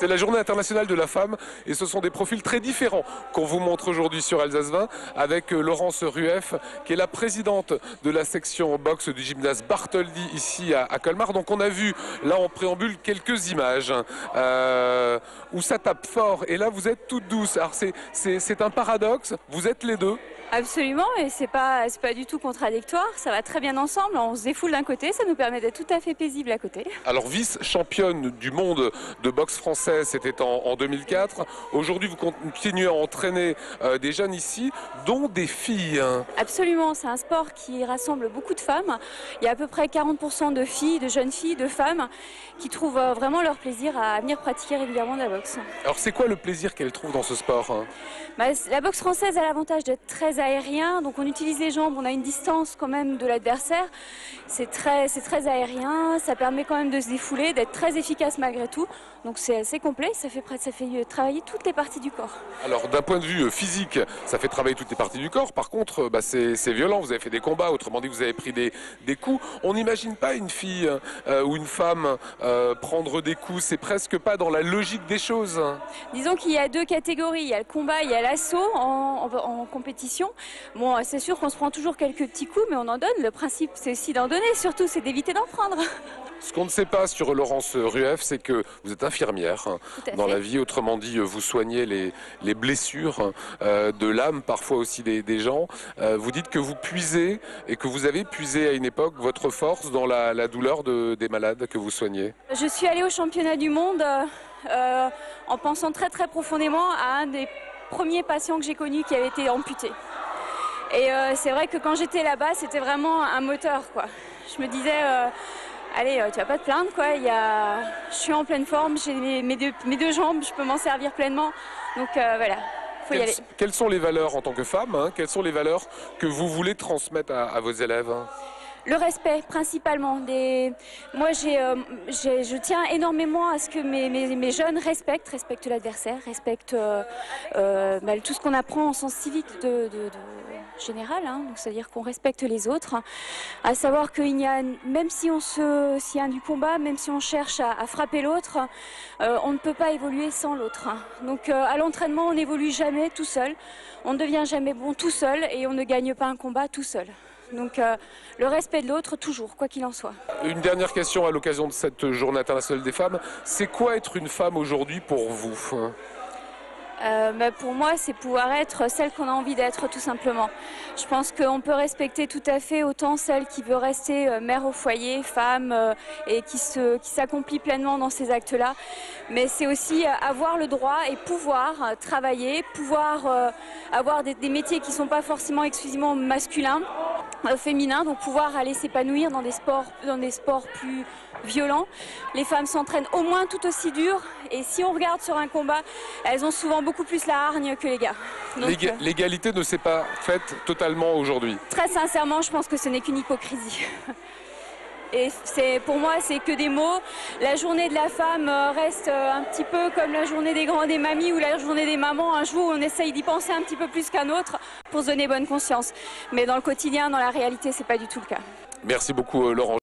C'est la journée internationale de la femme et ce sont des profils très différents qu'on vous montre aujourd'hui sur Alsace 20 avec Laurence Rueff qui est la présidente de la section boxe du gymnase Bartholdi ici à Colmar. Donc on a vu là en préambule quelques images où ça tape fort et là vous êtes toutes douces. Alors c'est un paradoxe, vous êtes les deux. Absolument, et c'est pas du tout contradictoire, ça va très bien ensemble, on se défoule d'un côté, ça nous permet d'être tout à fait paisible à côté. Alors vice-championne du monde de boxe française, c'était en 2004. Aujourd'hui, vous continuez à entraîner des jeunes ici, dont des filles. Absolument, c'est un sport qui rassemble beaucoup de femmes. Il y a à peu près 40% de filles, de jeunes filles, de femmes qui trouvent vraiment leur plaisir à venir pratiquer régulièrement de la boxe. Alors c'est quoi le plaisir qu'elles trouvent dans ce sport? La boxe française a l'avantage d'être très aérien, donc on utilise les jambes, on a une distance quand même de l'adversaire. C'est très aérien, ça permet quand même de se défouler, d'être très efficace malgré tout. Donc c'est assez complet, ça fait travailler toutes les parties du corps. Alors d'un point de vue physique, ça fait travailler toutes les parties du corps. Par contre, c'est violent, vous avez fait des combats, autrement dit vous avez pris des coups. On n'imagine pas une fille ou une femme prendre des coups, c'est presque pas dans la logique des choses. Disons qu'il y a deux catégories, il y a le combat, il y a l'assaut en compétition. Bon, c'est sûr qu'on se prend toujours quelques petits coups, mais on en donne. Le principe, c'est aussi d'en donner, surtout, c'est d'éviter d'en prendre. Ce qu'on ne sait pas sur Laurence Rueff, c'est que vous êtes infirmière dans la vie. Autrement dit, vous soignez les blessures de l'âme, parfois aussi des gens. Vous dites que vous puisez et que vous avez puisé à une époque votre force dans la douleur des malades que vous soignez. Je suis allée au championnat du monde en pensant très très profondément à un des premiers patients que j'ai connus qui avait été amputé. Et c'est vrai que quand j'étais là-bas, c'était vraiment un moteur, quoi. Je me disais, allez, tu vas pas te plaindre, quoi. Je suis en pleine forme, j'ai mes deux jambes, je peux m'en servir pleinement. Donc voilà, faut y aller. Quelles sont les valeurs en tant que femme, quelles sont les valeurs que vous voulez transmettre à vos élèves? Le respect, principalement. Moi, je tiens énormément à ce que mes jeunes respectent l'adversaire, respectent tout ce qu'on apprend en sens civique général, donc c'est-à-dire qu'on respecte les autres, à savoir qu'il y a, même si s'il y a du combat, même si on cherche à frapper l'autre, on ne peut pas évoluer sans l'autre. Donc à l'entraînement, on n'évolue jamais tout seul, on ne devient jamais bon tout seul et on ne gagne pas un combat tout seul. Donc le respect de l'autre, toujours, quoi qu'il en soit. Une dernière question à l'occasion de cette journée internationale des femmes. C'est quoi être une femme aujourd'hui pour vous? Pour moi, c'est pouvoir être celle qu'on a envie d'être, tout simplement. Je pense qu'on peut respecter tout à fait autant celle qui veut rester mère au foyer, femme, et qui s'accomplit pleinement dans ces actes-là. Mais c'est aussi avoir le droit et pouvoir travailler, pouvoir avoir des métiers qui ne sont pas forcément exclusivement masculins, féminins, donc pouvoir aller s'épanouir dans des sports plus violents. Les femmes s'entraînent au moins tout aussi dur et si on regarde sur un combat, elles ont souvent beaucoup plus la hargne que les gars. L'égalité ne s'est pas faite totalement aujourd'hui? Très sincèrement, je pense que ce n'est qu'une hypocrisie. Et pour moi, c'est que des mots. La journée de la femme reste un petit peu comme la journée des mamies ou la journée des mamans. Un jour, on essaye d'y penser un petit peu plus qu'un autre pour se donner bonne conscience. Mais dans le quotidien, dans la réalité, c'est pas du tout le cas. Merci beaucoup, Laurent.